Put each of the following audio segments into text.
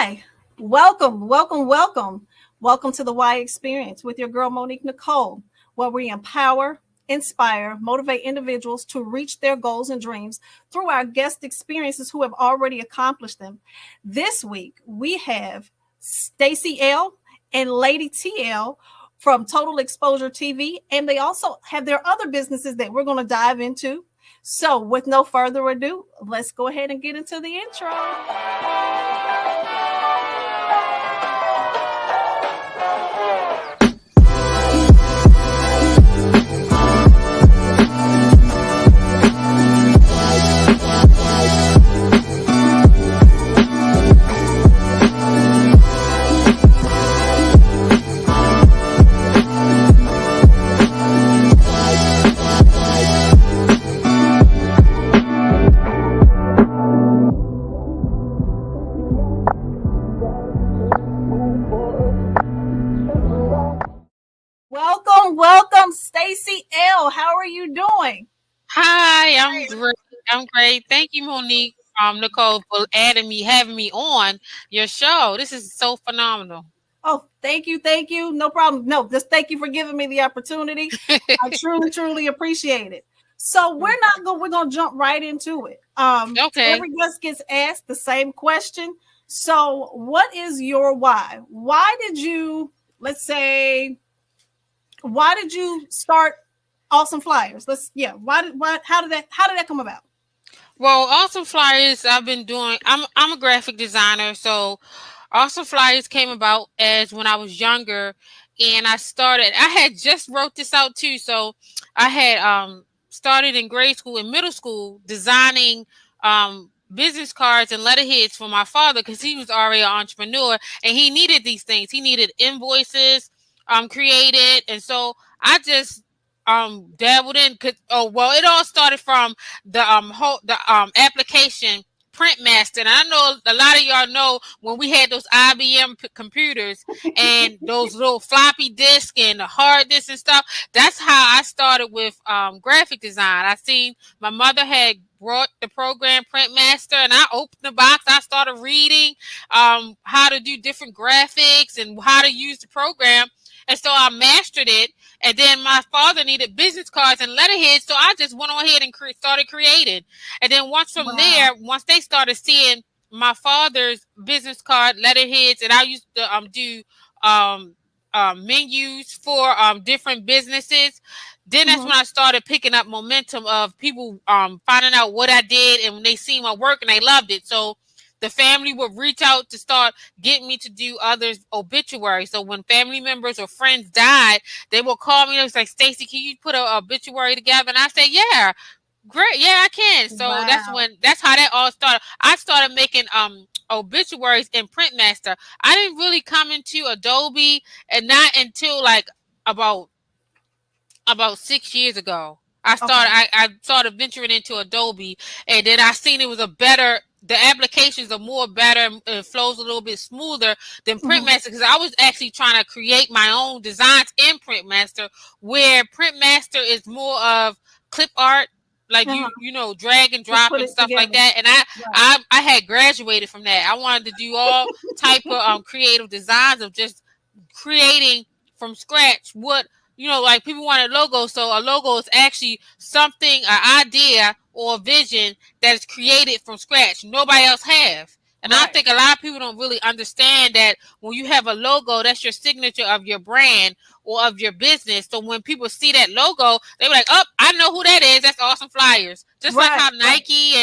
Hi, welcome, welcome, welcome. Welcome to the Y Experience with your girl Monique Nicole, where we empower, inspire, motivate individuals to reach their goals and dreams through our guest experiences who have already accomplished them. This week, we have Stacey L and Lady TL from Total Exposure TV, and they also have their other businesses that we're going to dive into. So, with no further ado, let's go ahead and get into the intro. Welcome, Stacey L. How are you doing? Hi, I'm great. I'm great. Thank you, Monique, Nicole, for having me on your show. This is so phenomenal. Oh, thank you, thank you. No problem. No, just thank you for giving me the opportunity. I truly, truly appreciate it. So we're gonna jump right into it. Okay. Every guest gets asked the same question. So, what is your why? Why did you, let's say, why did you start Awesome Flyers? How did that come about? Well, Awesome Flyers, I've been doing. I'm a graphic designer, so Awesome Flyers came about as when I was younger, and I started. I had just wrote this out too, so I had started in grade school and middle school designing business cards and letterheads for my father because he was already an entrepreneur and he needed these things. He needed invoices created, and so I just dabbled in. It all started from the application Printmaster. And I know a lot of y'all know when we had those IBM computers and those little floppy disk and the hard disk and stuff. That's how I started with graphic design. I seen my mother had brought the program Printmaster, and I opened the box. I started reading how to do different graphics and how to use the program. And so I mastered it. And then my father needed business cards and letterheads, so I just went on ahead and started creating. And then once they started seeing my father's business card letterheads, and I used to do um, menus for different businesses. Then that's when I started picking up momentum of people finding out what I did, and when they see my work and they loved it. So the family would reach out to start getting me to do others' obituaries. So when family members or friends died, they would call me and it was like, Stacey, can you put a obituary together? And I said, yeah, great. Yeah, I can. So that's how that all started. I started making obituaries in Printmaster. I didn't really come into Adobe and not until like about 6 years ago. I started venturing into Adobe, and then I seen it was the applications are more better and it flows a little bit smoother than Printmaster because I was actually trying to create my own designs in Printmaster, where Printmaster is more of clip art, like drag and drop and stuff like that. And I had graduated from that. I wanted to do all type of creative designs of just creating from scratch like people wanted logos. So a logo is actually something, an idea or a vision that is created from scratch. Nobody else have. And I think a lot of people don't really understand that when you have a logo, that's your signature of your brand or of your business. So when people see that logo, they be like, oh, I know who that is. That's Awesome Flyers. Just like how Nike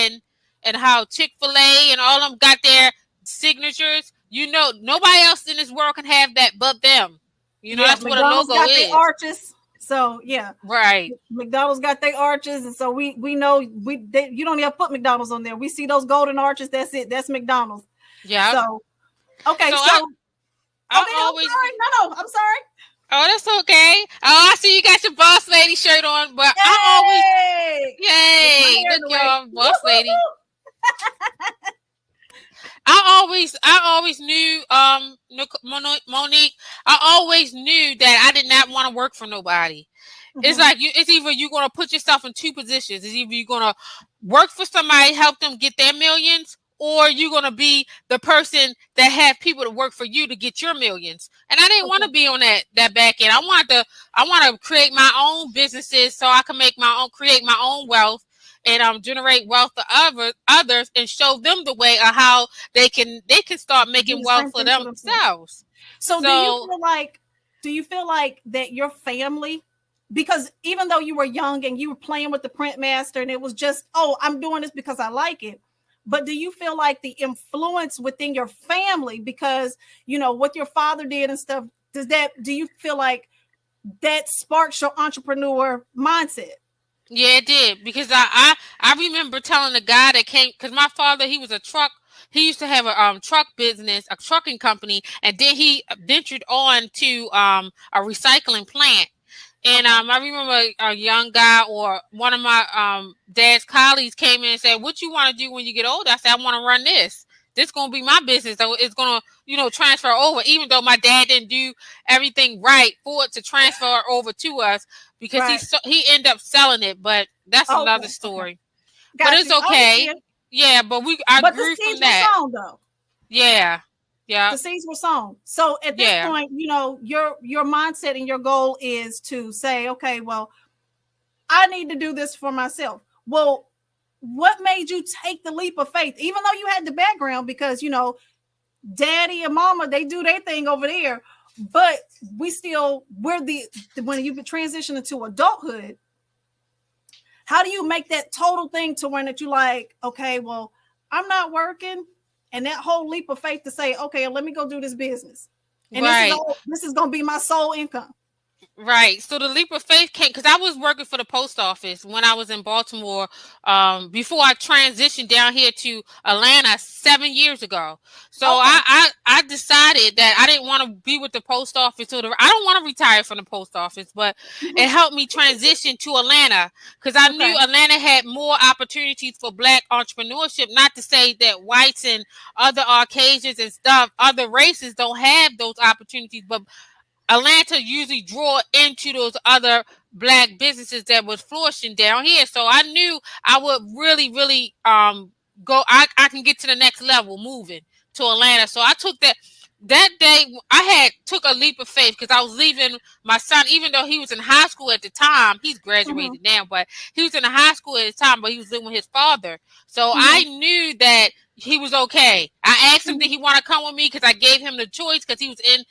and how Chick-fil-A and all of them got their signatures. Nobody else in this world can have that but them. That's what a logo got is. Their arches. So yeah, right. McDonald's got their arches, and so we know you don't even put McDonald's on there. We see those golden arches. That's it. That's McDonald's. Yeah. So okay. I'm sorry. Oh, that's okay. Oh, I see you got your boss lady shirt on, but yay, good job, boss lady. I always knew, Monique, I always knew that I did not want to work for nobody. It's like it's either you're going to put yourself in two positions. It's either you're going to work for somebody, help them get their millions, or you're going to be the person that have people to work for you to get your millions. And I didn't want to Okay. be on that back end. I want to create my own businesses so I can create my own wealth, and generate wealth to others, and show them the way of how they can start Do making the wealth same for thing for themselves. themselves. So So do you feel like that your family, because even though you were young and you were playing with the print master and it was just, oh, I'm doing this because I like it. But do you feel like the influence within your family, because what your father did and stuff, do you feel like that sparks your entrepreneur mindset? yeah, it did, because I remember telling the guy that came, because my father, he was a truck. He used to have a truck business, a trucking company, and then he ventured on to a recycling plant. And Okay. I remember a young guy, or one of my dad's colleagues, came in and said, "What you want to do when you get older?" I said, "I want to run this. This gonna be my business. So it's gonna, transfer over." Even though my dad didn't do everything right for it to transfer over to us, because Right. he ended up selling it. But that's another Okay. Okay. story. But Got it's you. I okay. understand. Yeah, but I But the grew from seeds were that. sown though. Yeah, yeah, The seeds were sown. So at this yeah. point, your mindset and your goal is to say, okay, well, I need to do this for myself. Well, what made you take the leap of faith, even though you had the background? Because daddy and mama, they do their thing over there, but we're the when you transition into adulthood, how do you make that total thing to when that you like, okay, well, I'm not working, and that whole leap of faith to say, okay, let me go do this business, and Right. this is gonna be my sole income. Right. So the leap of faith came because I was working for the post office when I was in Baltimore, before I transitioned down here to Atlanta 7 years ago. So Okay. I decided that I didn't want to be with the post office. I don't want to retire from the post office, but it helped me transition to Atlanta, because I knew Okay. Atlanta had more opportunities for Black entrepreneurship. Not to say that whites and other Caucasians and stuff, other races don't have those opportunities, but Atlanta usually draw into those other Black businesses that was flourishing down here. So I knew I would really, really go. I can get to the next level moving to Atlanta. So I took that day. I had took a leap of faith, because I was leaving my son, even though he was in high school at the time. He's Mm-hmm. graduated now, but he was in high school at the time. But he was living with his father. So Mm-hmm. I knew that he was okay. I asked him, Mm-hmm. did he want to come with me, because I gave him the choice, because he was in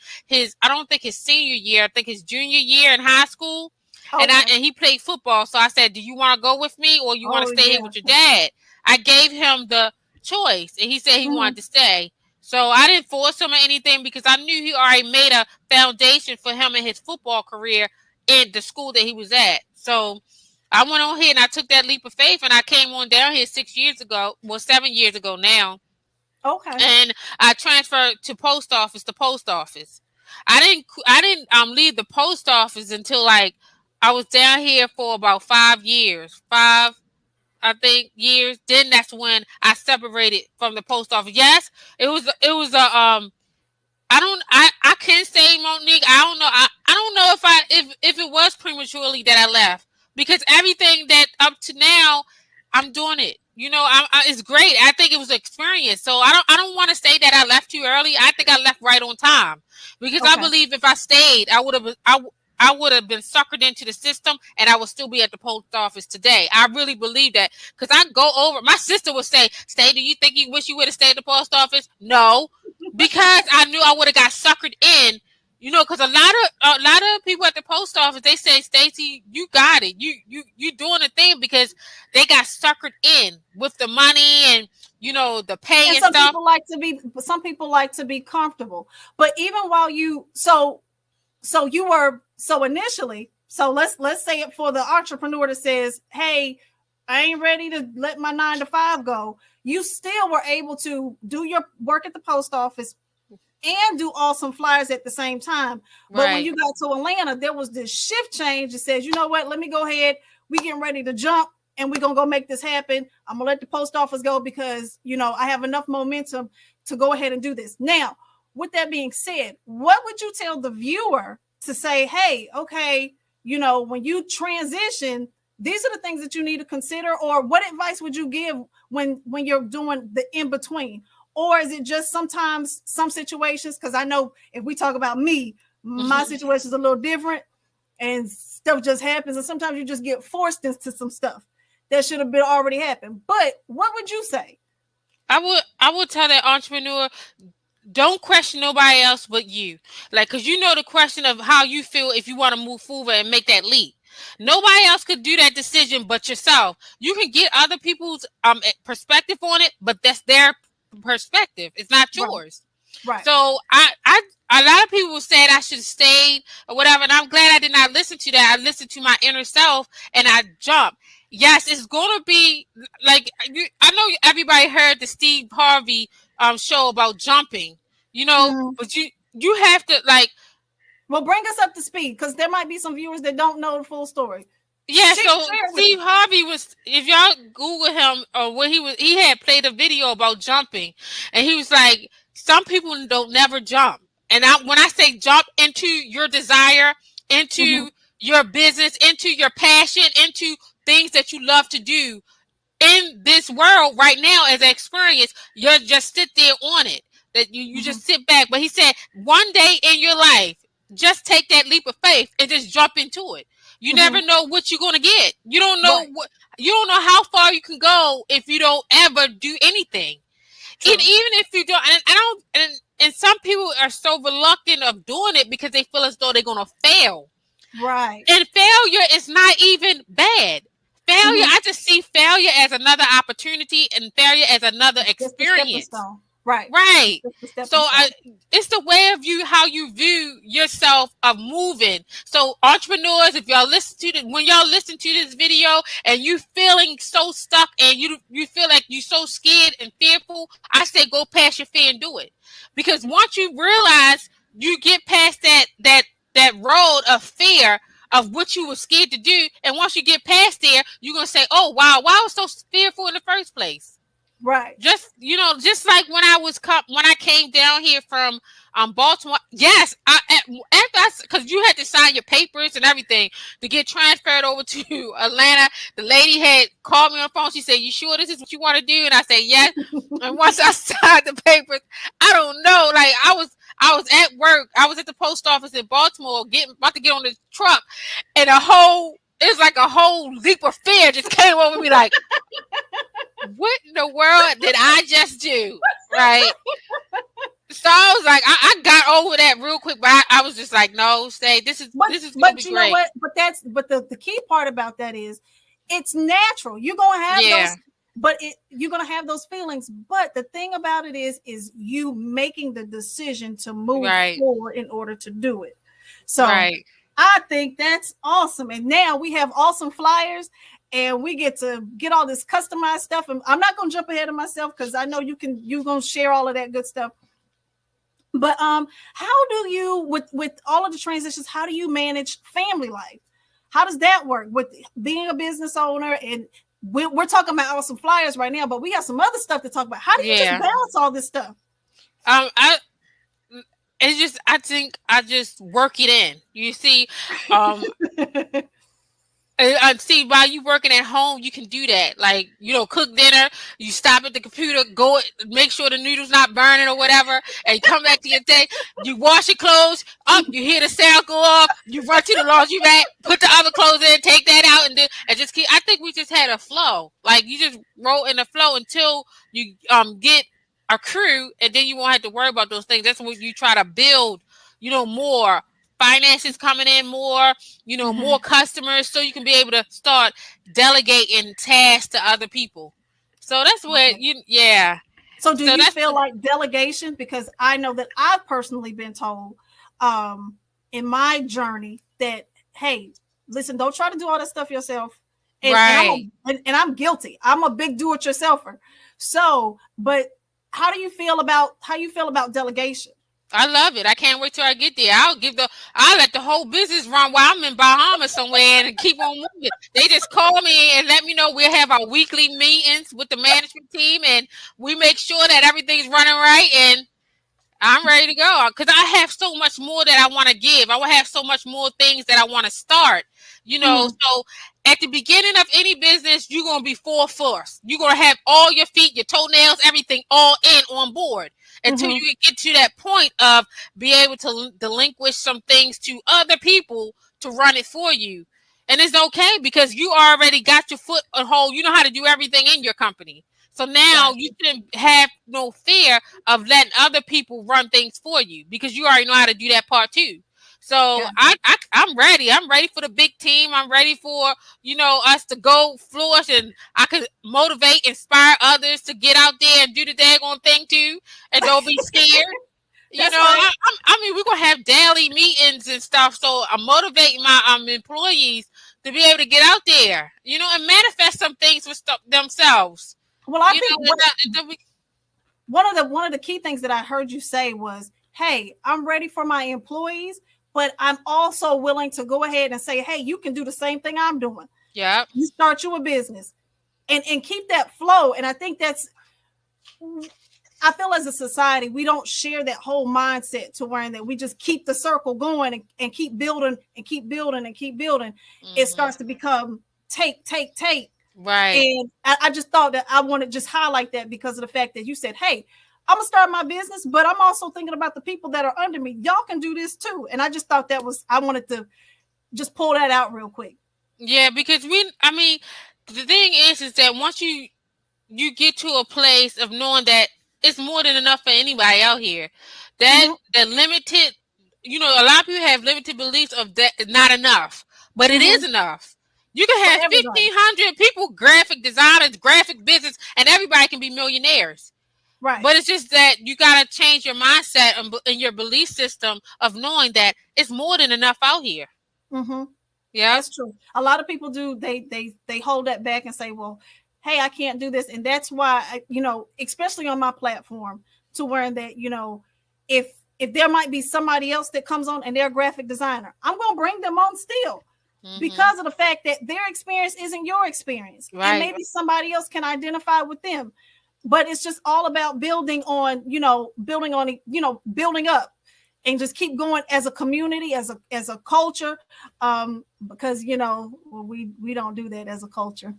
I don't think his senior year, I think his junior year in high school. Okay. And he played football. So I said, "Do you want to go with me, or you want to Oh stay here yeah. with your dad?" I gave him the choice, and he said he Mm-hmm. wanted to stay. So I didn't force him or anything, because I knew he already made a foundation for him in his football career in the school that he was at. So I went on here and I took that leap of faith, and I came on down here 6 years ago, well, 7 years ago now, Okay. and I transferred to post office to post office. I didn't leave the post office until, like, I was down here for about 5 years. Five, I think, years. Then that's when I separated from the post office. Yes, it was a I can't say, Monique. I don't know. I don't know if it was prematurely that I left, because everything that up to now I'm doing it. It's great. I think it was an experience. So I don't want to say that I left too early. I think I left right on time, because I Okay. believe if I stayed, I would have been suckered into the system, and I would still be at the post office today. I really believe that, because I go over. My sister would say, "Stay. Do you think you wish you would have stayed at the post office?" No, because I knew I would have got suckered in. Because a lot of people at the post office, they say, "Stacey, you got it. You doing a thing," because they got suckered in with the money and the pay And and stuff. some people like to be comfortable. But even while you were so initially, so let's say it for the entrepreneur that says, hey, I ain't ready to let my 9 to 5 go. You still were able to do your work at the post office and do awesome flyers at the same time. But when Right, you got to Atlanta, there was this shift change that says, you know what, let me go ahead. We getting ready to jump, and we're gonna go make this happen. I'm gonna let the post office go because I have enough momentum to go ahead and do this. Now, with that being said, what would you tell the viewer to say, hey, okay, when you transition, these are the things that you need to consider? Or what advice would you give when you're doing the in between? Or is it just sometimes some situations? Because I know if we talk about me, my situation is a little different and stuff just happens. And sometimes you just get forced into some stuff that should have been already happened. But what would you say? I would tell that entrepreneur, don't question nobody else but you. Like, cause you know the question of how you feel if you want to move forward and make that leap. Nobody else could do that decision but yourself. You can get other people's perspective on it, but that's their perspective. It's not Right. yours. Right. So I a lot of people said I should have stayed or whatever, and I'm glad I did not listen to that. I listened to my inner self and I jumped. Yes, it's gonna be like I know everybody heard the Steve Harvey show about jumping, but you have to like. Well, bring us up to speed because there might be some viewers that don't know the full story. Yeah, Share so it with Steve us. Harvey was, if y'all Google him or what he had played a video about jumping, and he was like, some people don't never jump. And when I say jump into your desire, Mhm. into your business, into your passion, into things that you love to do, in this world right now as an experience, you just sit there on it. That you Mhm. just sit back. But he said, one day in your life, just take that leap of faith and just jump into it. You never Mhm. know what you're gonna get. You don't know Right. what you don't know how far you can go if you don't ever do anything. And True. even if you don't, and I don't, and some people are so reluctant of doing it because they feel as though they're gonna fail. Right. And failure is not even bad. Failure, Mhm. I just see failure as another opportunity and failure as another Just the stepping experience. stone. Right. Right. Just the So stepping stone. it's the way of you, how you view yourself of moving. So entrepreneurs, if y'all listen to when y'all listen to this video and you feeling so stuck and you feel like you're so scared and fearful, I say go past your fear and do it. Because once you realize you get past that road of fear of what you were scared to do, and once you get past there, you're gonna say, "Oh wow, why I was so fearful in the first place." Right. Just like when I came down here from Baltimore. Yes, because you had to sign your papers and everything to get transferred over to Atlanta. The lady had called me on the phone. She said, "You sure this is what you want to do?" And I said, "Yes." And once I signed the papers, I don't know. Like I was at work. I was at the post office in Baltimore, about to get on the truck, and it's like a whole leap of fear just came over me. Like, what in the world did I just do? Right. So I was like, I got over that real quick, but I was just like, no, say But this is gonna be but you know great. what? But the key part about that is it's natural. You're gonna have Yeah. those, but you're gonna have those feelings. But the thing about it is you making the decision to move Right. forward in order to do it. So Right. I think that's awesome. And now we have awesome flyers and we get to get all this customized stuff. And I'm not gonna jump ahead of myself because I know you're gonna share all of that good stuff. But how do you with all of the transitions, how do you manage family life? How does that work with being a business owner? And we're talking about awesome flyers right now, but we got some other stuff to talk about. How do you just Yeah. balance all this stuff? I it's just I think I just work it in. You see, um, and see, while you working at home, you can do that. Like, cook dinner, you stop at the computer, go make sure the noodles not burning or whatever, and you come back to your day. You wash your clothes, up, you hear the sound go off, you run to the laundry mat, put the other clothes in, take that out, and just keep. I think we just had a flow. Like, you just roll in the flow until you get a crew, and then you won't have to worry about those things. That's when you try to build, more finances coming in, more customers, so you can be able to start delegating tasks to other people. So that's what yeah. So do So you that's feel like delegation? Because I know that I've personally been told in my journey that, hey, listen, don't try to do all that stuff yourself. right. And I'm guilty. I'm a big do-it-yourselfer. So, but how you feel about delegation? I love it. I can't wait till I get there. I'll let the whole business run while I'm in Bahamas somewhere and keep on moving. They just call me and let me know we'll have our weekly meetings with the management team and we make sure that everything's running right, and I'm ready ready to go because I have so much more that I want to give. I will have so much more things that I want to start. So at the beginning of any business, you're gonna be full force. You're gonna have all your feet, your toenails, everything all in on board until you get to that point of be able to delinquish some things to other people to run it for you. And it's okay because you already got your foot on hold. You know how to do everything in your company. So now you shouldn't have no fear of letting other people run things for you because you already know how to do that part too. So I'm ready. I'm ready for the big team. I'm ready for, us to go flourish, and I could motivate, inspire others to get out there and do the daggone thing too, and don't be scared. Right. I mean, we're gonna have daily meetings and stuff. So I'm motivating my employees to be able to get out there, and manifest some things for themselves. Well, I think one of the key things that I heard you say was, "Hey, I'm ready for my employees, but I'm also willing to go ahead and say, hey, you can do the same thing I'm doing. Yeah, you start you a business, and keep that flow." And I think I feel as a society, we don't share that whole mindset to where that we just keep the circle going and keep building and keep building and keep building. It starts to become take. Right. And I just thought that I want to just highlight that because of the fact that you said, hey, I'm gonna start my business, but I'm also thinking about the people that are under me. Y'all can do this too. And I just thought I wanted to just pull that out real quick. Yeah, because the thing is that once you get to a place of knowing that it's more than enough for anybody out here, that limited, a lot of people have limited beliefs of that not enough, but it is enough. You can have 1,500 people, graphic designers, graphic business, and everybody can be millionaires. Right. But it's just that you got to change your mindset and your belief system of knowing that it's more than enough out here. Yeah, that's true. A lot of people do. They hold that back and say, well, hey, I can't do this. And that's why, especially on my platform, to where that, if there might be somebody else that comes on and they're a graphic designer, I'm going to bring them on still. Because of the fact that their experience isn't your experience. Right. And maybe somebody else can identify with them. But it's just all about building on, building up and just keep going as a community, as a culture. Because, we don't do that as a culture.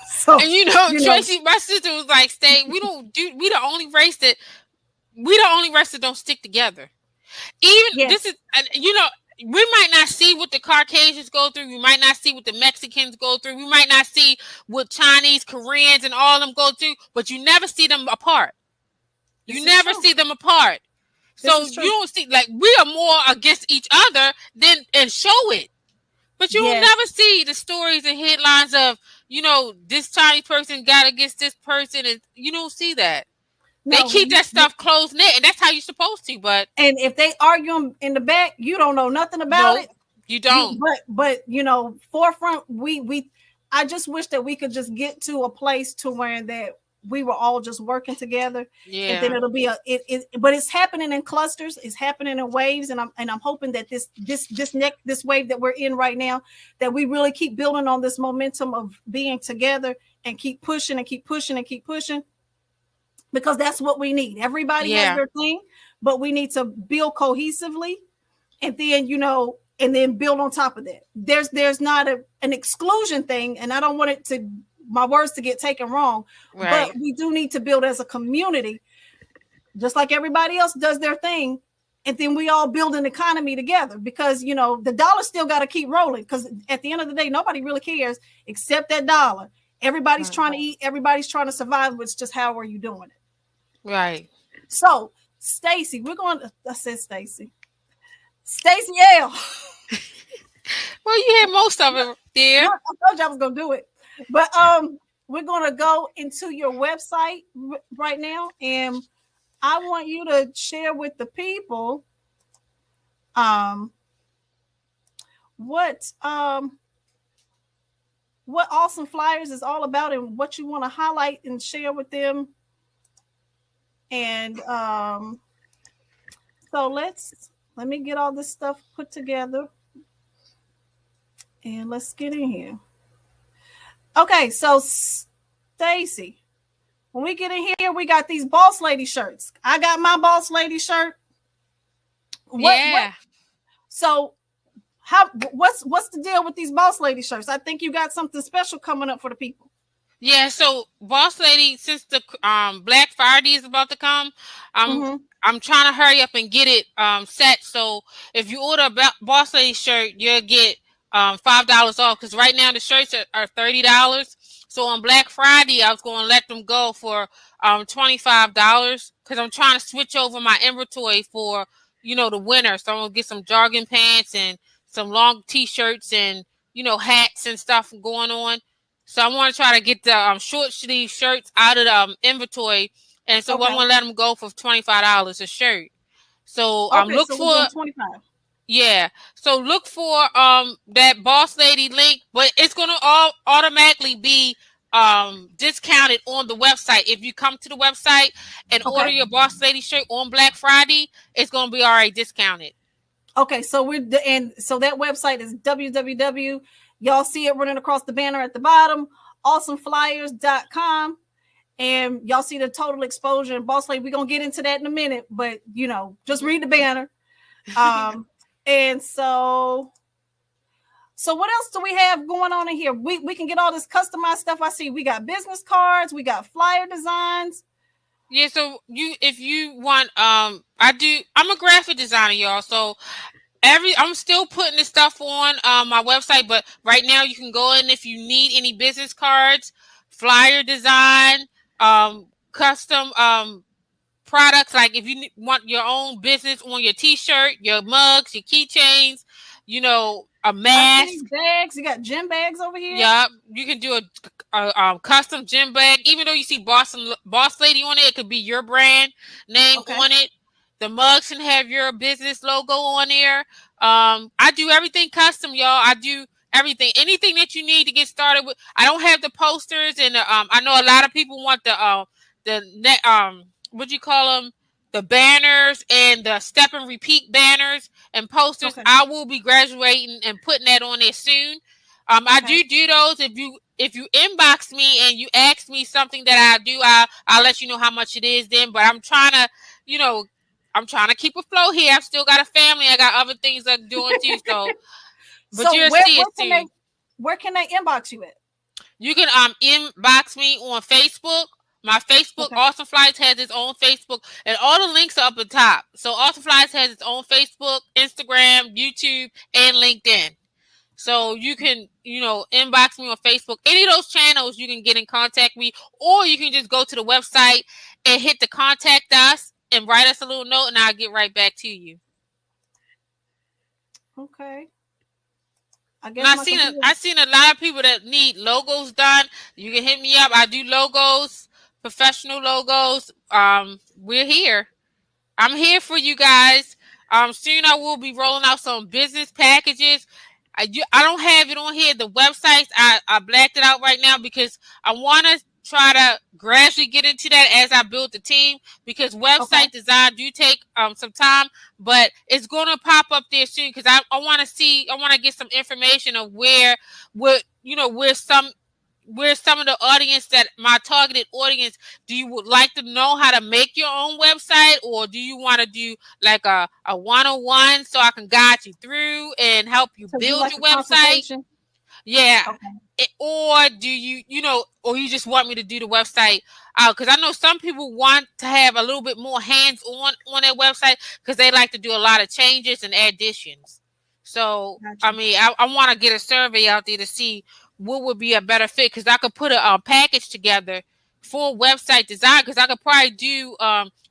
So, and Tracy, my sister was like, "Stay, we the only race that don't stick together." Even this is, we might not see what the Caucasians go through. We might not see what the Mexicans go through. We might not see what Chinese, Koreans, and all of them go through. But you never see them apart. You never see them apart. So you don't see, like, we are more against each other and show it. But you will never see the stories and headlines of, this Chinese person got against this person. And you don't see that. No, they keep that stuff close knit, and that's how you're supposed to. But if they argue in the back, you don't know nothing about it. You don't. But forefront, I just wish that we could just get to a place to where that we were all just working together. Yeah. And then it'll be but it's happening in clusters. It's happening in waves, and I'm hoping that this wave that we're in right now, that we really keep building on this momentum of being together and keep pushing and keep pushing and keep pushing. Because that's what we need. Everybody has their thing, but we need to build cohesively, and then and then build on top of that. There's not an exclusion thing, and I don't want my words to get taken wrong. Right. But we do need to build as a community, just like everybody else does their thing, and then we all build an economy together. Because the dollar still got to keep rolling. Because at the end of the day, nobody really cares except that dollar. Everybody's trying to eat. Everybody's trying to survive. It's just how are you doing it? Right. So, Stacey, I said Stacey L. Well, you had most of it, dear. I told you I was going to do it. But we're going to go into your website right now, and I want you to share with the people what Awesome Flyers is all about and what you want to highlight and share with them. And so let me get all this stuff put together, and let's get in here. Okay, so Stacey, when we get in here, we got these Boss Lady shirts. I got my Boss Lady shirt. What? Yeah. So how? What's the deal with these boss lady shirts? I think you got something special coming up for the people. Yeah, so boss lady, since the Black Friday is about to come, I'm Mm-hmm. I'm trying to hurry up and get it set. So if you order a boss lady shirt, you'll get $5 off. Because right now the shirts are $30. So on Black Friday, I was going to let them go for $25 because I'm trying to switch over my inventory for the winter. So I'm gonna get some jogging pants and some long t-shirts and hats and stuff going on. So I want to try to get the short sleeve shirts out of the inventory, and so I'm Okay. gonna let them go for $25 a shirt. So Okay. look So we're for doing 25. yeah. So look for that boss lady link, but it's gonna all automatically be discounted on the website. If you come to the website and order Okay. your boss lady shirt on Black Friday, it's gonna be already discounted. Okay. So and so that website is www. Y'all see it running across the banner at the bottom. Awesomeflyers.com. And y'all see the total exposure and boss lady. We're gonna get into that in a minute, but just read the banner. And so what else do we have going on in here? We can get all this customized stuff. I see we got business cards, we got flyer designs. Yeah, so if you want I'm a graphic designer, y'all. So I'm still putting this stuff on my website, but right now you can go in if you need any business cards, flyer design, custom products, like if you want your own business on your t-shirt, your mugs, your keychains, a I see mask. bags. You got gym bags over here. Yeah, you can do a custom gym bag. Even though you see Boss Lady on it, it could be your brand name Okay. on it. The mugs can have your business logo on there. I do everything custom, y'all. I do everything, anything that you need to get started with. I don't have the posters, and I know a lot of people want what do you call them? The banners and the step and repeat banners and posters. Okay. I will be graduating and putting that on there soon. I Okay. do those. If you inbox me and you ask me something that I do, I'll let you know how much it is then. But you know, I'm trying to keep a flow here. I've still got a family. I got other things I'm doing too. So, but So you'll where see it where can they soon. where can they inbox you at? You can inbox me on Facebook. My Facebook, Okay. Awesome Flights, has its own Facebook, and all the links are up at top. So Awesome Flights has its own Facebook, Instagram, YouTube, and LinkedIn. So you can, inbox me on Facebook. Any of those channels, you can get in contact me, or you can just go to the website and hit the contact us and write us a little note, and I'll get right back to you. Okay. I And guess my computer. I seen a lot of people that need logos done. You can hit me up. I do logos, professional logos. We're here. I'm here for you guys. Soon I will be rolling out some business packages. I don't have it on here. The websites, I blacked it out right now because I want to try to gradually get into that as I build the team, because Okay. website design do take some time, but it's going to pop up there soon because I want to see, I want to get some information of where some of the audience, that my targeted audience, do you would like to know how to make your own website, or do you want to do like a one-on-one so I can guide you through and help you So do build like your a website? consultation. Yeah. Okay. Or do or you just want me to do the website out? Because I know some people want to have a little bit more hands on their website because they like to do a lot of changes and additions. So, I Gotcha. mean, I want to get a survey out there to see what would be a better fit, because I could put a package together for website design, because I could probably do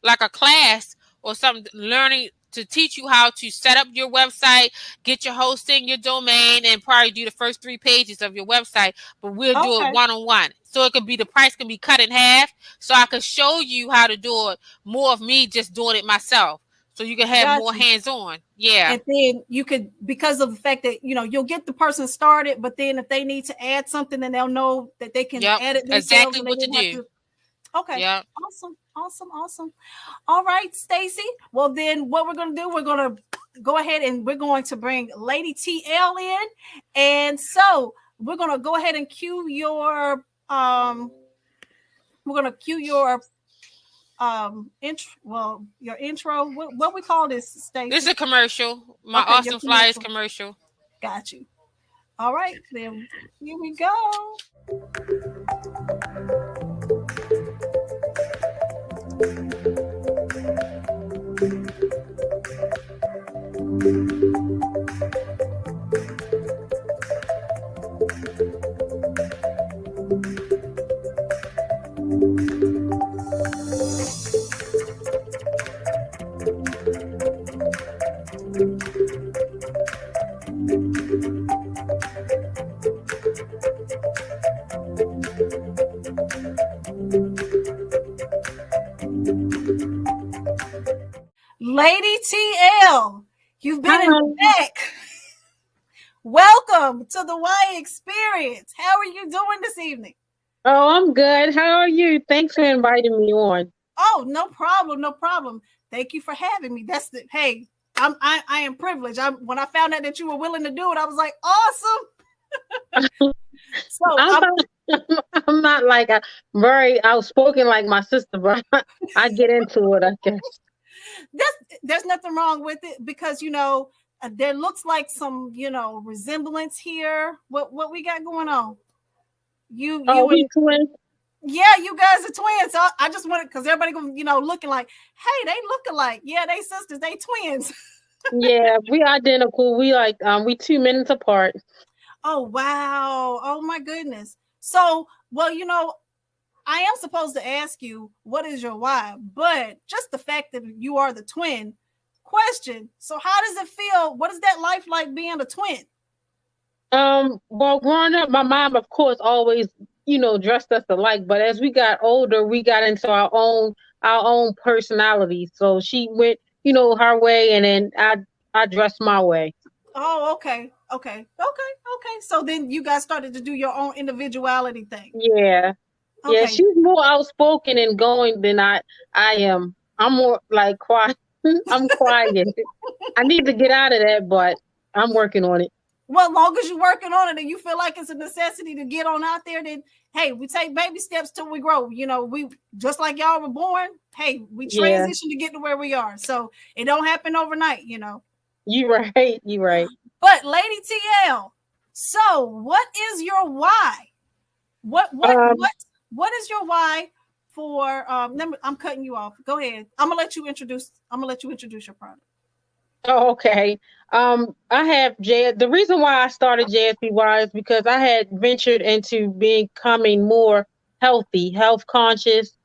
like a class or something, learning to teach you how to set up your website, get your hosting, your domain, and probably do the first 3 pages of your website. But we'll do it Okay. one-on-one. So it could be, the price can be cut in half. So I could show you how to do it, more of me just doing it myself. So you can have more Gotcha. hands-on. Yeah. And then you could, because of the fact that you'll get the person started, but then if they need to add something, then they'll know that they can Yep. add it themselves Exactly and they what to won't have do. to. Okay. Yep. Awesome. Awesome. Awesome. All right, Stacey. Well, then what we're going to do, we're going to go ahead and we're going to bring Lady TL in. And so we're going to go ahead and cue your, we're going to cue your your intro. What we call this, This is Stacey? a commercial. My Okay, your Awesome Flyers commercial. commercial. Got you. All right, then here we go. Lady TL, you've been in the Hi. back. Welcome to the Y Experience. How are you doing this evening? Oh, I'm good. How are you? Thanks for inviting me on. Oh, no problem, no problem. Thank you for having me. That's the hey. I am privileged. When I found out that you were willing to do it, I was like, awesome. So I'm not, I'm not like a very outspoken like my sister, but I get into it, I guess. there's nothing wrong with it because there looks like some resemblance here. What we got going on? Oh, You we and twins? yeah, you guys are twins. So I just wanted because everybody going looking like, hey, they look alike. Yeah, they sisters, they twins. Yeah, we identical. We 2 minutes apart. Oh wow. Oh my goodness. So well, I am supposed to ask you what is your why, but just the fact that you are the twin question. So how does it feel? What is that life like being a twin? Well, growing up, my mom, of course, always, dressed us alike. But as we got older, we got into our own personalities. So she went, her way, and then I dressed my way. Oh, okay. Okay. Okay. Okay. So then you guys started to do your own individuality thing. Yeah. Yeah, Okay. she's more outspoken and going than I am. I'm more like quiet. I'm quiet. I need to get out of that, but I'm working on it. Well, long as you're working on it and you feel like it's a necessity to get on out there, then hey, we take baby steps till we grow. We just like y'all were born. Hey, we Yeah, transition to get to where we are. So it don't happen overnight. you right. You right. But Lady TL, so what is your why? What what Um. what what is your why for I'm cutting you off. Go ahead. I'm gonna let you introduce your product. Oh, okay. I have J. The reason why I started JSBY is because I had ventured into becoming more healthy, health conscious,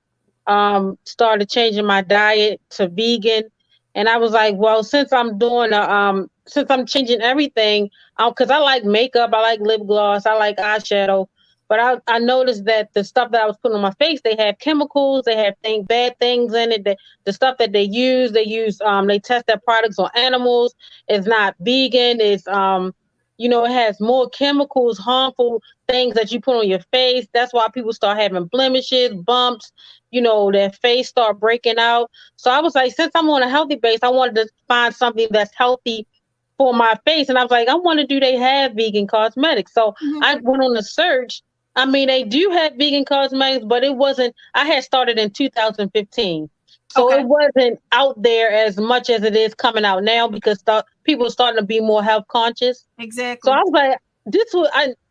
started changing my diet to vegan, and I was like, well, since I'm changing everything, because I like makeup, I like lip gloss, I like eyeshadow, but I noticed that the stuff that I was putting on my face, they have chemicals, they have bad things in it. The stuff that they test their products on animals. It's not vegan. It has more chemicals, harmful things that you put on your face. That's why people start having blemishes, bumps, their face start breaking out. So I was like, since I'm on a healthy base, I wanted to find something that's healthy for my face. And I was like, I wonder, do they have vegan cosmetics? So Mhm. I went on a search. I mean, they do have vegan cosmetics, but it wasn't, I had started in 2015. So Okay. it wasn't out there as much as it is coming out now because people are starting to be more health conscious. So I Exactly. was like,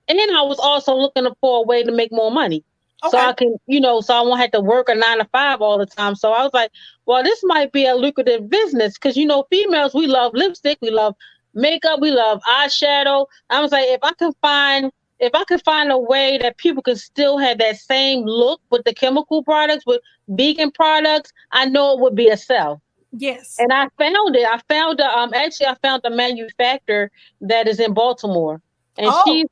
and then I was also looking for a way to make more money. So Okay. I can, so I won't have to work a 9 to 5 all the time. So I was like, well, this might be a lucrative business because, females, we love lipstick, we love makeup, we love eyeshadow. I was like, if I could find a way that people could still have that same look with the chemical products, with vegan products, I know it would be a sell. Yes. And I found it. I found a manufacturer that is in Baltimore. And Oh.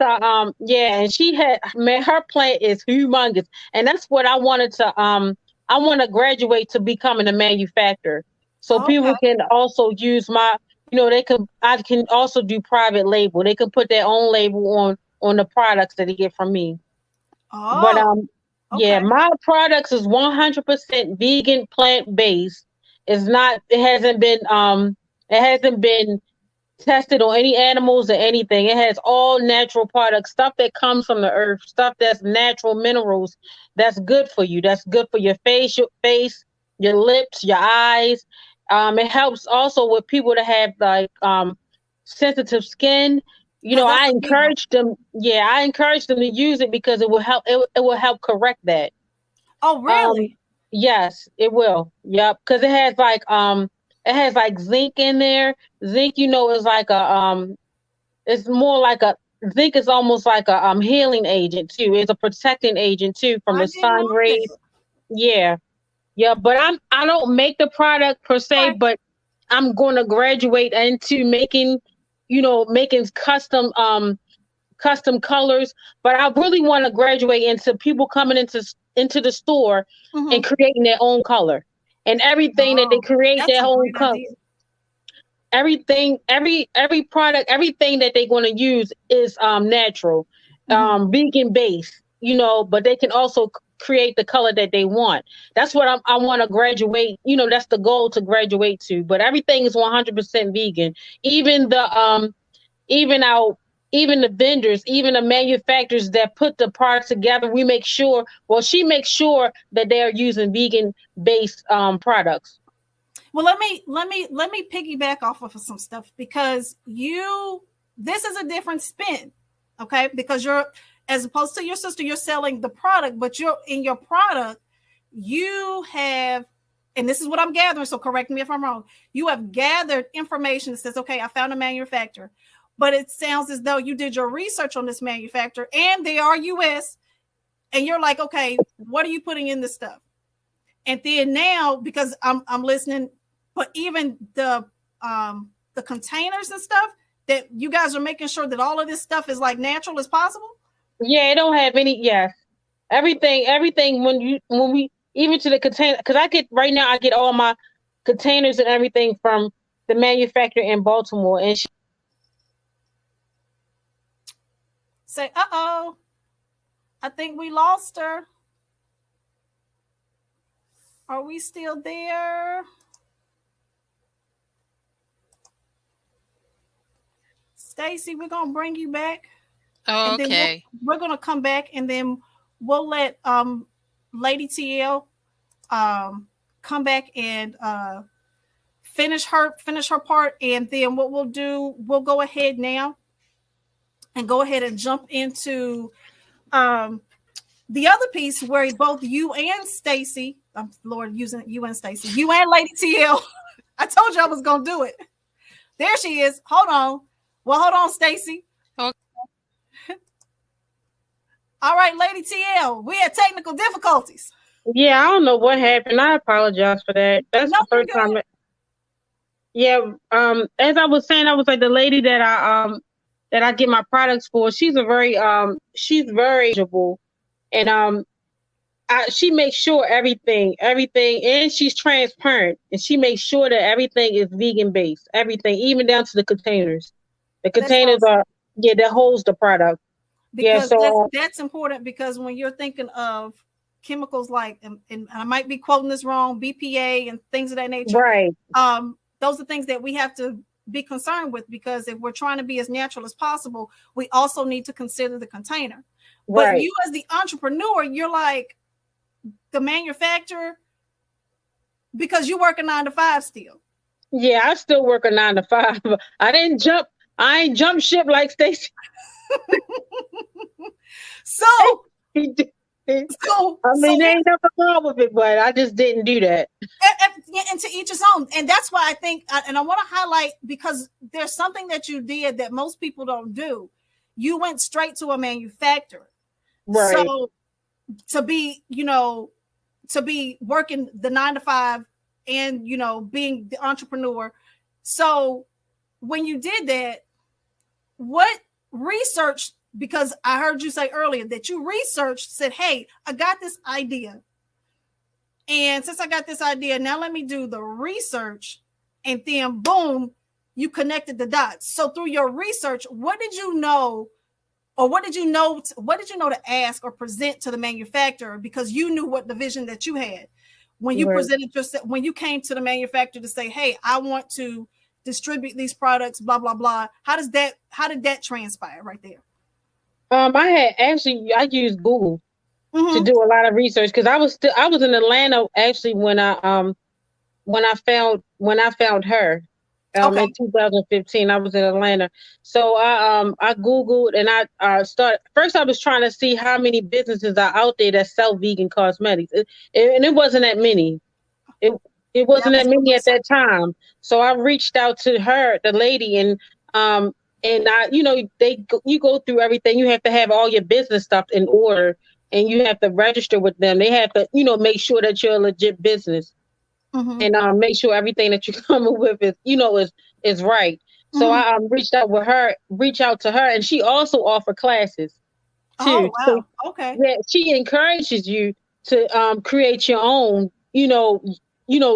and she had, man, her plant is humongous. And that's what I want to graduate to becoming a manufacturer. So Okay. people can also use I can also do private label. They can put their own label on the products that they get from me. But Oh. yeah, Okay. my products is 100% vegan, plant based. It's not. It hasn't been tested on any animals or anything. It has all natural products, stuff that comes from the earth, stuff that's natural minerals. That's good for you. That's good for your face. your lips, your eyes. It helps also with people that have like sensitive skin. Because that's I a big one. encourage them. Yeah, I encourage them to use it because it will help. It will help correct that. Oh, Um, really? yes, it will. Yep, because it has like zinc in there. Zinc, is like it's more like a zinc is almost like a healing agent too. It's a protecting agent too from I the didn't sun know rays. that. Yeah, yeah. But I don't make the product per se, Right. but I'm going to graduate into making, making custom colors, but I really want to graduate into people coming into the store and Mm-hmm. creating their own color. And everything that they Oh, create that's their a own great color. idea. Everything, every product, everything that they're going to use is natural, Mm-hmm. vegan based, but they can also create the color that they want. That's what I want to graduate, that's the goal to graduate to. But everything is 100% vegan. Even even our even the vendors, even the manufacturers that put the products together, she makes sure that they're using vegan based products. Well, let me piggyback off of some stuff because this is a different spin, okay? Because you're, as opposed to your sister, you're selling the product, but you're in your product, you have, and this is what I'm gathering, so correct me if I'm wrong. You have gathered information that says, okay, I found a manufacturer, but it sounds as though you did your research on this manufacturer and they are US, and you're like, okay, what are you putting in this stuff? And then now, because I'm listening, but even the containers and stuff that you guys are making sure that all of this stuff is like natural as possible. Yeah, it don't have any. Yeah, everything. When we even to the container, because I get all my containers and everything from the manufacturer in Baltimore, and Say, uh-oh, I think we lost her. Are we still there? Stacey, we're gonna bring you back, Oh, and then okay. we're gonna come back, and then we'll let Lady TL come back and finish her part, and then what we'll do, we'll go ahead now and go ahead and jump into um, the other piece where both you and Stacey, Lord, using you and Stacey, you and Lady TL. I told you I was gonna do it. There she is. Hold on. Well, hold on, Stacey. Okay. All right, Lady TL, we had technical difficulties. yeah, I don't know what happened. I apologize for that. That's No, the you're first time. good. Yeah, as I was saying, I was like the lady that I get my products for. She's very knowledgeable, and she makes sure everything, and she's transparent, and she makes sure that everything is vegan based, everything, even down to the containers. The That's containers awesome. are, yeah, that holds the product. Yeah, Because that's so that's important, because when you're thinking of chemicals like, and I might be quoting this wrong, BPA and things of that nature, right, those are things that we have to be concerned with, because if we're trying to be as natural as possible, we also need to consider the container. But right. you as the entrepreneur, you're like the manufacturer, because you work a 9 to 5 still. Yeah, I still work a 9 to 5. I didn't jump. I ain't jump ship like Stacey. So, I mean, so there here, ain't nothing wrong with it, but I just didn't do that. and to each his own. And that's why I think, and I want to highlight, because there's something that you did that most people don't do. You went straight to a manufacturer. Right, So to be, to be working the 9 to 5 and, being the entrepreneur. So when you did that, what research, because I heard you say earlier that you researched, said, hey, I got this idea. And since I got this idea, now let me do the research. And then boom, you connected the dots. So through your research, what did you know, or what did you know to ask or present to the manufacturer, because you knew what the vision that you had when you right. presented yourself, when you came to the manufacturer to say, hey, I want to distribute these products, blah blah blah. How did that transpire right there? I used Google. to do a lot of research, because I was in Atlanta actually when I found her. Okay. In 2015, I was in Atlanta. So I Googled, and I started. First, I was trying to see how many businesses are out there that sell vegan cosmetics, and it wasn't that many. It it Yeah, wasn't that that's what many I'm at that time. So I reached out to her, the lady, and I, you go through everything. You have to have all your business stuff in order, and you have to register with them. They have to, make sure that you're a legit business, Mm-hmm. and make sure everything that you're coming with is right. So Mm-hmm. I reach out to her, and she also offer classes too. Oh So wow. Okay. yeah, she encourages you to create your own,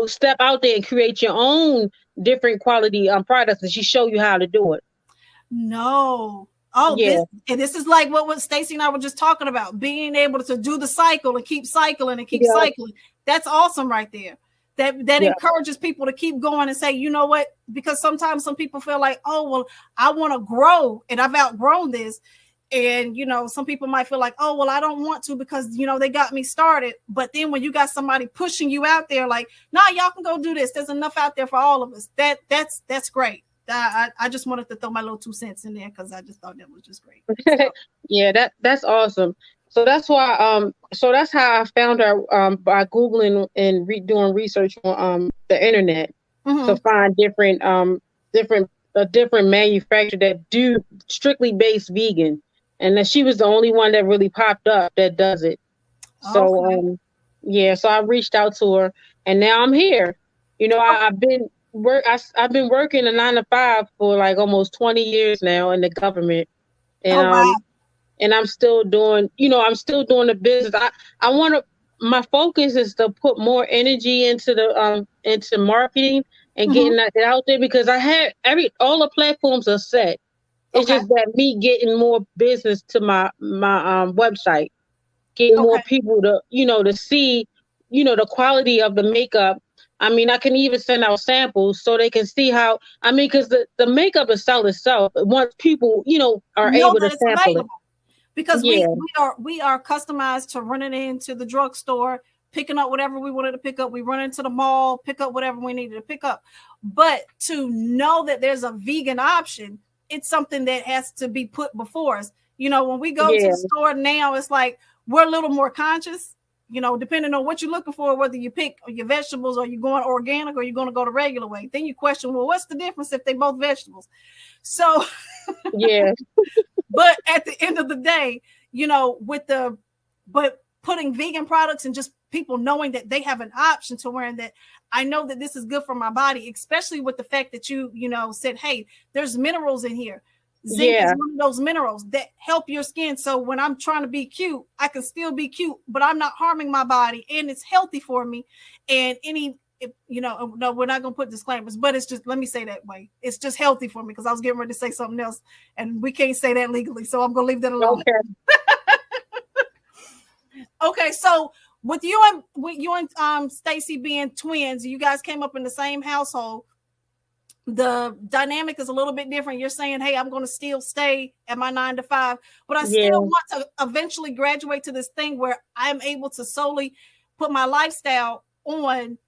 step out there and create your own different quality products, and she show you how to do it. No. Oh, Yeah, this is like what Stacey and I were just talking about, being able to do the cycle and keep cycling and keep yeah, cycling. That's awesome right there. That yeah, encourages people to keep going and say, you know what? Because sometimes some people feel like, oh, well, I want to grow and I've outgrown this. And some people might feel like, oh, well, I don't want to because they got me started. But then when you got somebody pushing you out there, like, nah, y'all can go do this. There's enough out there for all of us. That's great. I just wanted to throw my little 2 cents in there because I just thought that was just great. So. yeah. That's awesome. So that's why so that's how I found her, by Googling and doing research on the internet, to Mm-hmm. find different manufacturer that do strictly based vegan, and that she was the only one that really popped up that does it. So Okay. yeah, so I reached out to her, and now I'm here. I've been working a 9 to 5 for like almost 20 years now in the government, and Oh wow. I'm still doing, the business. I want to. My focus is to put more energy into into marketing and Mm-hmm. getting that out there, because I had all the platforms are set. It's Okay. just that me getting more business to my website, getting more Okay. people to see, the quality of the makeup. I mean, I can even send out samples so they can see how, I mean, because the makeup will sell itself once people, are Know able to that it's sample it. available because we Yeah, we are we are customized to running into the drugstore, picking up whatever we wanted to pick up. We run into the mall, pick up whatever we needed to pick up. But to know that there's a vegan option, it's something that has to be put before us. When we go to yeah, the store now, it's like we're a little more conscious. Depending on what you're looking for, whether you pick your vegetables or you're going organic or you're going to go the regular way, then you question, well, what's the difference if they both vegetables? So yeah, but at the end of the day, but putting vegan products and just people knowing that they have an option to wearing that, I know that this is good for my body, especially with the fact that you said, hey, there's minerals in here. Zinc is yeah, one of those minerals that help your skin. So when I'm trying to be cute, I can still be cute, but I'm not harming my body and it's healthy for me. And no, we're not going to put disclaimers, but it's just, let me say that way. It's just healthy for me because I was getting ready to say something else and we can't say that legally. So I'm going to leave that alone. okay, Okay. So with you and Stacey being twins, you guys came up in the same household. The dynamic is a little bit different. You're saying, hey, I'm going to still stay at my 9 to 5, but I still yeah, want to eventually graduate to this thing where I'm able to solely put my lifestyle on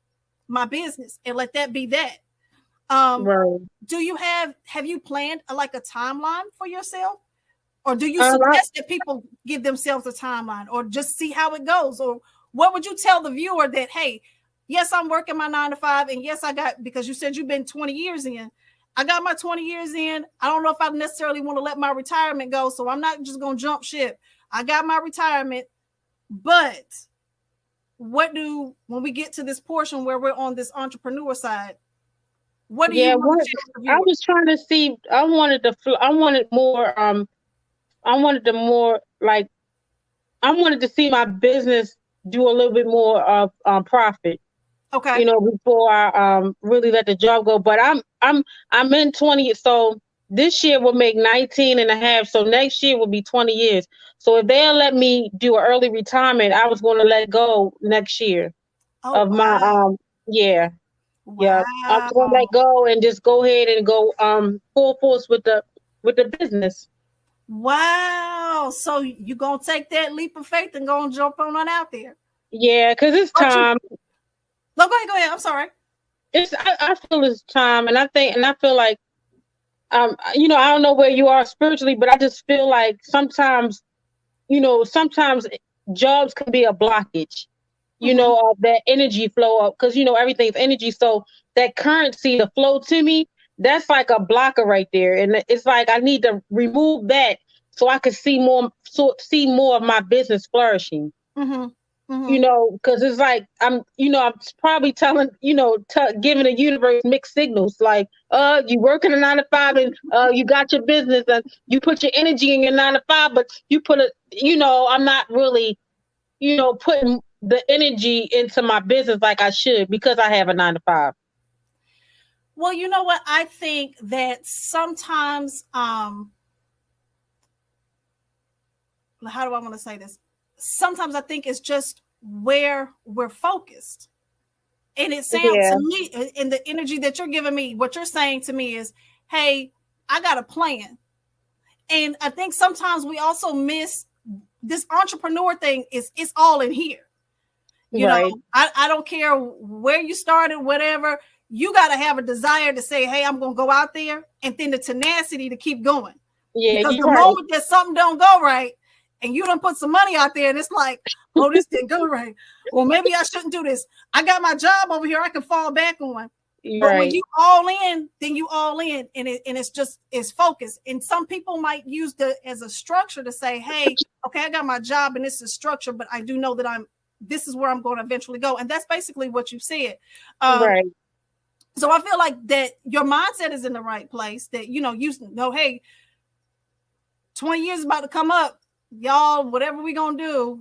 my business and let that be that. right. Do you have you planned like a timeline for yourself? Or do you I, suggest that people give themselves a timeline or just see how it goes? Or what would you tell the viewer that, hey, yes, I'm working my 9 to 5. And yes, because you said you've been 20 years in. I got my 20 years in. I don't know if I necessarily want to let my retirement go. So I'm not just going to jump ship. I got my retirement. But when we get to this portion where we're on this entrepreneur side, what do you yeah, want what to share with the I viewer? was trying to see, I wanted more, like, I wanted to see my business do a little bit more of profit, Okay. before I really let the job go. But I'm in 20, so this year will make 19 and a half. So next year will be 20 years. So if they'll let me do an early retirement, I was going to let go next year Oh, of my wow. yeah. Yeah. I was going to Wow. let go and just go ahead and go full force with the business. Wow. So you gonna take that leap of faith and go and jump on out there? Yeah, because it's time. No, go ahead. Go ahead. I'm sorry. I feel it's time, and I feel like, I don't know where you are spiritually, but I just feel like sometimes, sometimes jobs can be a blockage, of that energy flow up, because everything's energy. So that currency, the flow to me, that's like a blocker right there, and it's like I need to remove that so I can see more of my business flourishing. Because it's like I'm probably telling, giving the universe mixed signals, like, you work in a 9 to 5, and you got your business, and you put your energy in your 9 to 5, but you put it, I'm not really, putting the energy into my business like I should, because I have a 9 to 5. Well, you know what? I think that sometimes, how do I want to say this? Sometimes I think it's just where we're focused. And it sounds to me, in the energy that you're giving me, what you're saying to me is, hey, I got a plan. And I think sometimes we also miss this entrepreneur thing. It's all in here. You know, I don't care where you started, whatever. You got to have a desire to say, hey, I'm going to go out there, and then the tenacity to keep going. Yeah, because the moment that something don't go right, and you don't put some money out there, and it's like, oh, this didn't go right. Well, maybe I shouldn't do this. I got my job over here I can fall back on. But when you all in, then you all in, and it's focused. And some people might use as a structure to say, hey, okay, I got my job and this is structure, but I do know that this is where I'm going to eventually go. And that's basically what you said. So I feel like that your mindset is in the right place, that, you know, hey, 20 years is about to come up. Y'all, whatever we gonna do,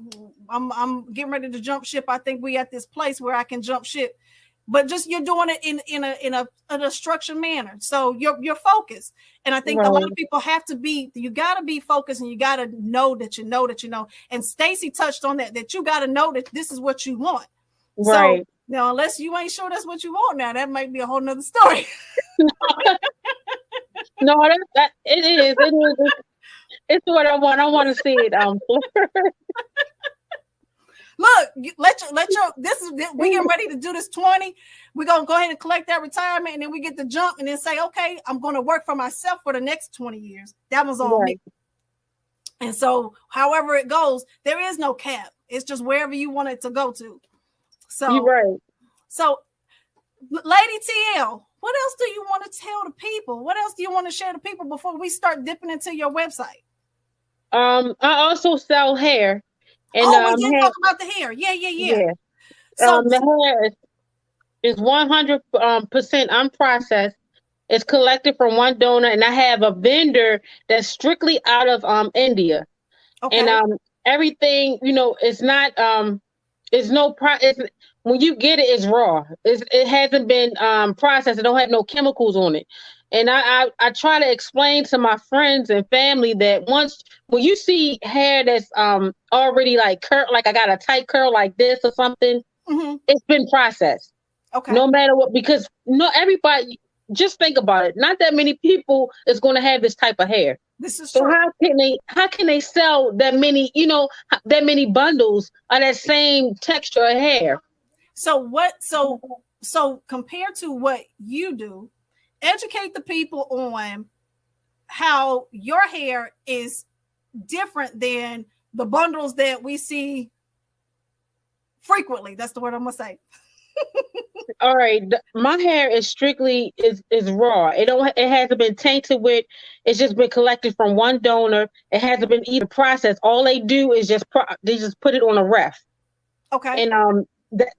I'm getting ready to jump ship. I think we at this place where I can jump ship, but just you're doing it in a structured manner. So you're focused, and I think a lot of people have to be. You got to be focused, and you got to know that you know that you know. And Stacey touched on that you got to know that this is what you want. So now, unless you ain't sure that's what you want, now that might be a whole nother story. No, that it is. It's what I want. I want to see it. Look, we getting ready to do this 20. We're gonna go ahead and collect that retirement, and then we get to jump and then say, okay, I'm gonna work for myself for the next 20 years. That was all me. And so however it goes, there is no cap. It's just wherever you want it to go to. So you're right. So Lady TL, what else do you want to tell the people? What else do you want to share to people before we start dipping into your website? I also sell hair. And we did talk about the hair. Yeah. So the hair is 100% unprocessed. It's collected from one donor, and I have a vendor that's strictly out of India. Okay. And everything, it's not when you get it, it's raw. It hasn't been processed. It don't have no chemicals on it. And I try to explain to my friends and family that when you see hair that's already like curl, like I got a tight curl like this or something, it's been processed. Okay. No matter what, because everybody, just think about it. Not that many people is going to have this type of hair. This is so true. How can they sell that many, that many bundles of that same texture of hair? So compared to what you do, educate the people on how your hair is different than the bundles that we see frequently. That's the word I'm gonna say. All right, my hair is strictly is raw. It hasn't been tainted with. It's just been collected from one donor. It hasn't been even processed. All they do is they just put it on a ref. Okay. And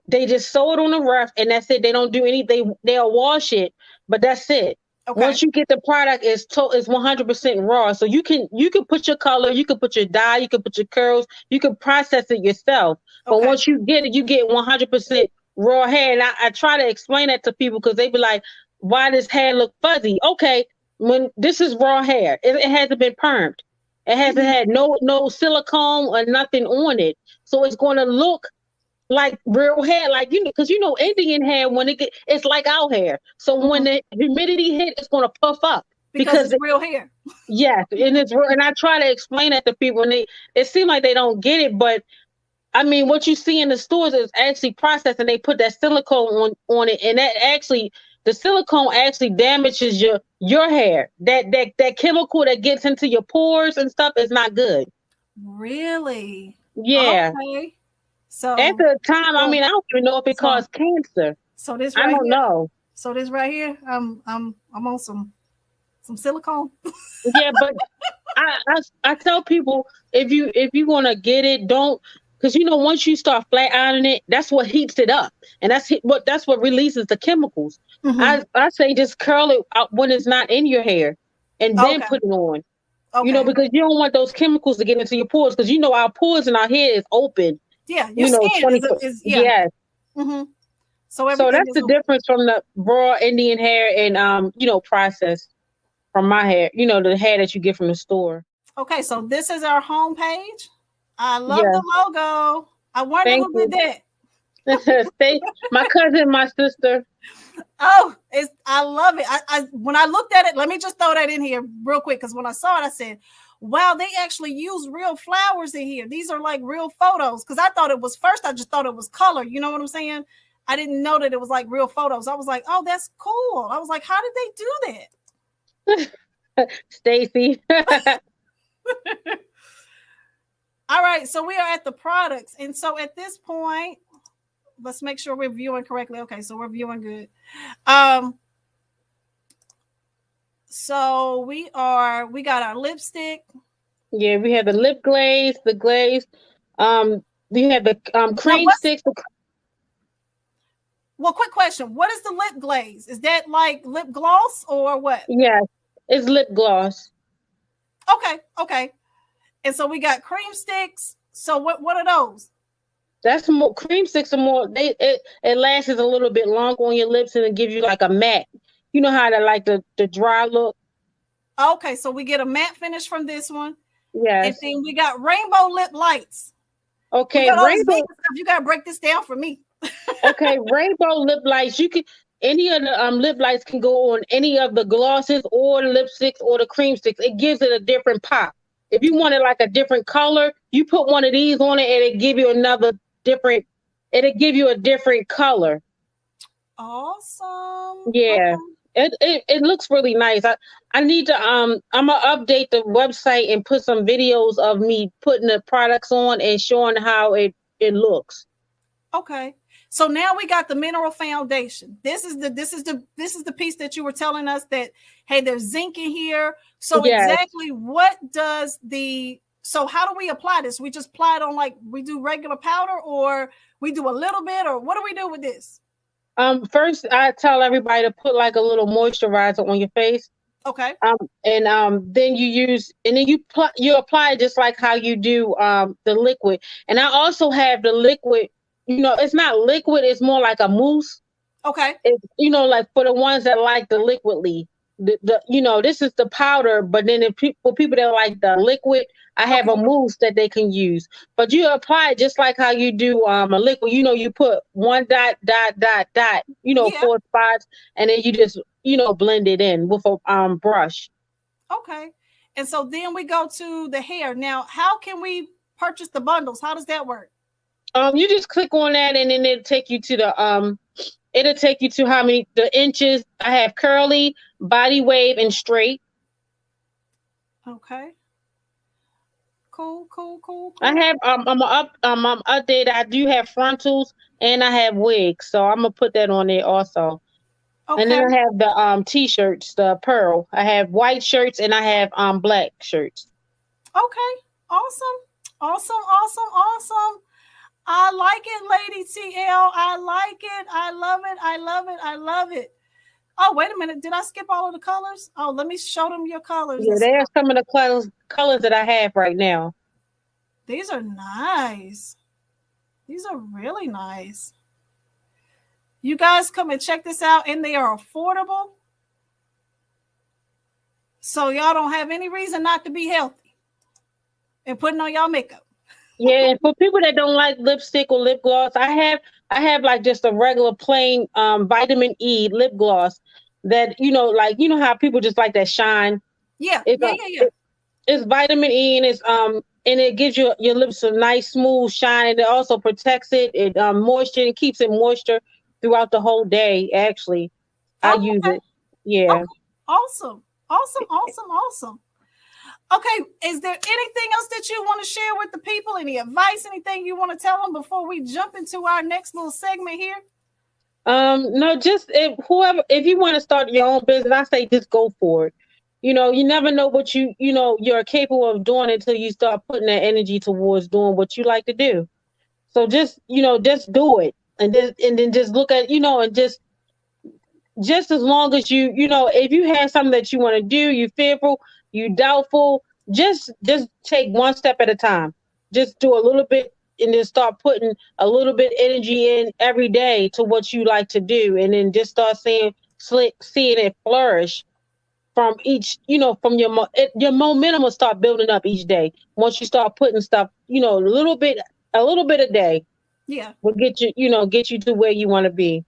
they just sew it on a ref, and that's it. They don't do anything. They'll wash it, but that's it. Okay. Once you get the product, it's 100% raw. So you can put your color, you can put your dye, you can put your curls, you can process it yourself. Okay. But once you get it, you get 100% raw hair. And I try to explain that to people, because they be like, why does hair look fuzzy? Okay, when this is raw hair, it hasn't been permed. It hasn't had no silicone or nothing on it. So it's going to look like real hair, like, because Indian hair, when it's like our hair. So when the humidity hit, it's going to puff up. because it's real hair. Yes, and it's real. And I try to explain that to people, and it seems like they don't get it. But I mean, what you see in the stores is actually processed, and they put that silicone on it, and that actually, the silicone actually damages your hair. That chemical that gets into your pores and stuff is not good. Really? Yeah. Okay. So At the time, I mean, I don't even know if it caused cancer. So this I right don't here. know. So this right here, I'm on some silicone. Yeah, but I tell people, if you want to get it, don't, because once you start flat ironing it, that's what heats it up, and that's what releases the chemicals. Mm-hmm. I say just curl it out when it's not in your hair, and then put it on. Okay. Because you don't want those chemicals to get into your pores, because our pores in our hair is open. Yeah, your skin is yes. Mm-hmm. So that's the difference from the raw Indian hair and processed from my hair. The hair that you get from the store. Okay, so this is our homepage. I love the logo. I wonder who did that. My cousin, my sister. Oh, I love it. I when I looked at it, let me just throw that in here real quick, because when I saw it, I said, wow, they actually use real flowers in here. These are like real photos. Because I just thought it was color. You know what I'm saying? I didn't know that it was like real photos. I was like, oh, that's cool. I was like, how did they do that? Stacey. All right, so we are at the products. And so at this point, let's make sure we're viewing correctly. Okay, so we're viewing good. So we got our lipstick. Yeah, we have the lip glaze, we have the cream sticks. Well, quick question. What is the lip glaze? Is that like lip gloss or what? Yes, it's lip gloss. Okay. And so we got cream sticks. So what are those? That's more, cream sticks are more, it lasts a little bit longer on your lips, and it gives you like a matte. You know how to like the dry look? Okay, so we get a matte finish from this one. Yes. And then we got rainbow lip lights. Okay, rainbow. You gotta break this down for me. Okay, rainbow lip lights. You can, any of the lip lights can go on any of the glosses or the lipsticks or the cream sticks. It gives it a different pop. If you wanted like a different color, you put one of these on it, and it give you it'll give you a different color. Awesome. Yeah. It looks really nice. I need to I'm gonna update the website and put some videos of me putting the products on and showing how it looks. Okay. So now we got the mineral foundation. This is the piece that you were telling us that, hey, there's zinc in here. So exactly what does so how do we apply this? We just apply it on, like, we do regular powder, or we do a little bit, or what do we do with this? First I tell everybody to put like a little moisturizer on your face. Okay. Then you apply it just like how you do the liquid. And I also have the liquid. It's not liquid, it's more like a mousse. Okay. It's, like for the ones that like the liquidly, this is the powder, but then for people that like the liquid, I have a mousse that they can use. But you apply it just like how you do a liquid. You put one dot, 4 spots, and then you just, blend it in with a brush. Okay. And so then we go to the hair. Now, how can we purchase the bundles? How does that work? You just click on that, and then it'll take you to how many the inches. I have curly, body wave, and straight. Okay. Cool. I have I'm updated. I do have frontals and I have wigs, so I'm gonna put that on there also. Okay. And then I have the t-shirts, the pearl. I have white shirts and I have black shirts. Okay. Awesome. I like it, Lady TL. I like it. I love it. Oh, wait a minute. Did I skip all of the colors? Oh, let me show them your colors. Yeah, there's some of the colors that I have right now. These are nice. These are really nice. You guys come and check this out, and they are affordable. So y'all don't have any reason not to be healthy and putting on y'all makeup. Yeah, and for people that don't like lipstick or lip gloss, I have like just a regular plain vitamin E lip gloss. that, like, how people just like that shine. Yeah, It's, yeah, yeah, yeah. it's vitamin E, and and it gives your lips a nice smooth shine, and it also protects it. It moisture, and keeps it moisture throughout the whole day. Actually, I Oh, use okay. it. Yeah. Okay. Awesome. Awesome. Awesome. Awesome. Okay. Is there anything else that you want to share with the people? Any advice, anything you want to tell them before we jump into our next little segment here? No, just if you want to start your own business, I say just go for it. You never know what you're capable of doing until you start putting that energy towards doing what you like to do. So just do it, and then just look at, and just as long as if you have something that you want to do, you fearful, you doubtful, just take one step at a time. Just do a little bit, and then start putting a little bit energy in every day to what you like to do, and then just start seeing it flourish from each, from your momentum will start building up each day. Once you start putting stuff, a little bit a day Yeah. will get you to where you want to be.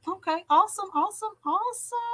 Okay. Awesome. Awesome. Awesome.